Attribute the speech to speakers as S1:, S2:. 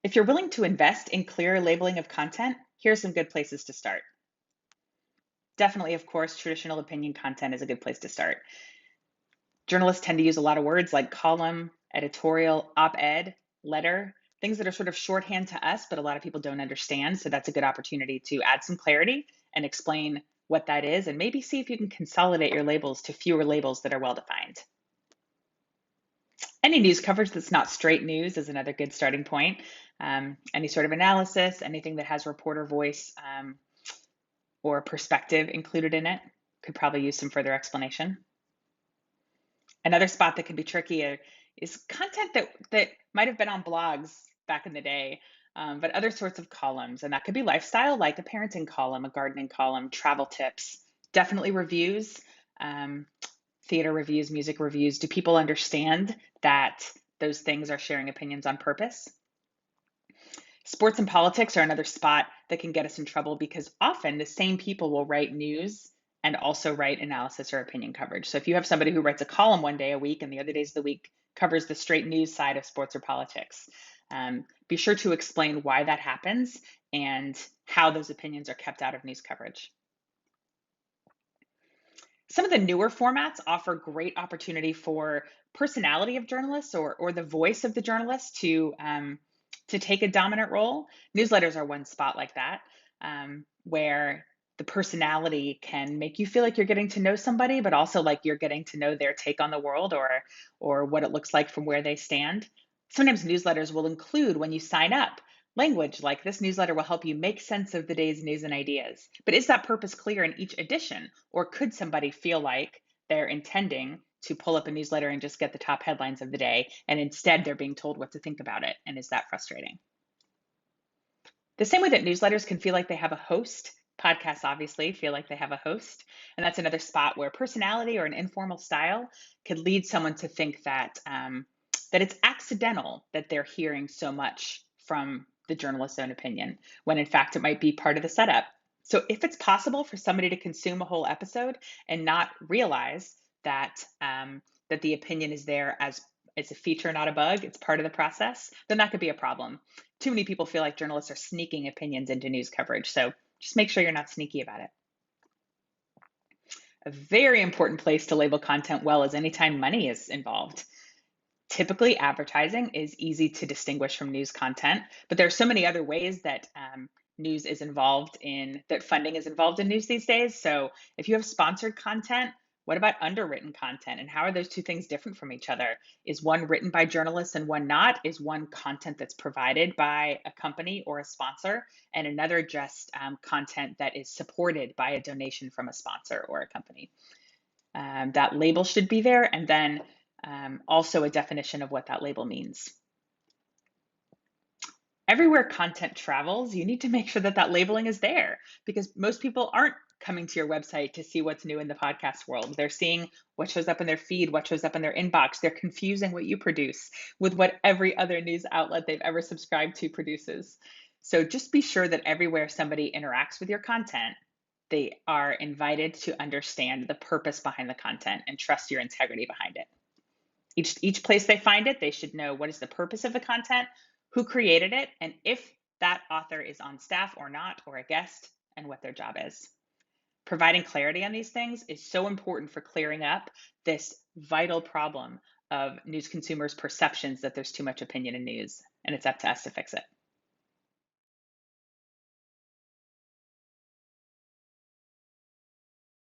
S1: If you're willing to invest in clear labeling of content, here are some good places to start. Definitely, of course, traditional opinion content is a good place to start. Journalists tend to use a lot of words like column, editorial, op-ed, letter, things that are sort of shorthand to us, but a lot of people don't understand. So that's a good opportunity to add some clarity and explain what that is, and maybe see if you can consolidate your labels to fewer labels that are well defined. Any news coverage that's not straight news is another good starting point. Any sort of analysis, anything that has reporter voice or perspective included in it could probably use some further explanation. Another spot that can be tricky is content that might have been on blogs back in the day, but other sorts of columns. And that could be lifestyle, like a parenting column, a gardening column, travel tips, definitely reviews, um, theater reviews, music reviews. Do people understand that those things are sharing opinions on purpose? Sports and politics are another spot that can get us in trouble because often the same people will write news and also write analysis or opinion coverage. So if you have somebody who writes a column one day a week and the other days of the week covers the straight news side of sports or politics, be sure to explain why that happens and how those opinions are kept out of news coverage. Some of the newer formats offer great opportunity for personality of journalists or the voice of the journalist to take a dominant role. Newsletters are one spot like that, where the personality can make you feel like you're getting to know somebody, but also like you're getting to know their take on the world or what it looks like from where they stand. Sometimes newsletters will include, when you sign up, language like this newsletter will help you make sense of the day's news and ideas. But is that purpose clear in each edition? Or could somebody feel like they're intending to pull up a newsletter and just get the top headlines of the day, and instead they're being told what to think about it? And is that frustrating? The same way that newsletters can feel like they have a host, podcasts obviously feel like they have a host. And that's another spot where personality or an informal style could lead someone to think that it's accidental that they're hearing so much from the journalist's own opinion, when in fact it might be part of the setup. So if it's possible for somebody to consume a whole episode and not realize that the opinion is there as it's a feature, not a bug, it's part of the process, then that could be a problem. Too many people feel like journalists are sneaking opinions into news coverage. So just make sure you're not sneaky about it. A very important place to label content well is anytime money is involved. Typically, advertising is easy to distinguish from news content, but there are so many other ways that news is involved in, that funding is involved in news these days. So if you have sponsored content, what about underwritten content? And how are those two things different from each other? Is one written by journalists and one not? Is one content that's provided by a company or a sponsor, and another just content that is supported by a donation from a sponsor or a company? That label should be there, and then also a definition of what that label means. Everywhere content travels, you need to make sure that that labeling is there, because most people aren't coming to your website to see what's new in the podcast world. They're seeing what shows up in their feed, what shows up in their inbox. They're confusing what you produce with what every other news outlet they've ever subscribed to produces. So just be sure that everywhere somebody interacts with your content, they are invited to understand the purpose behind the content and trust your integrity behind it. Each place they find it, they should know what is the purpose of the content, who created it, and if that author is on staff or not, or a guest, and what their job is. Providing clarity on these things is so important for clearing up this vital problem of news consumers' perceptions that there's too much opinion in news, and it's up to us to fix it.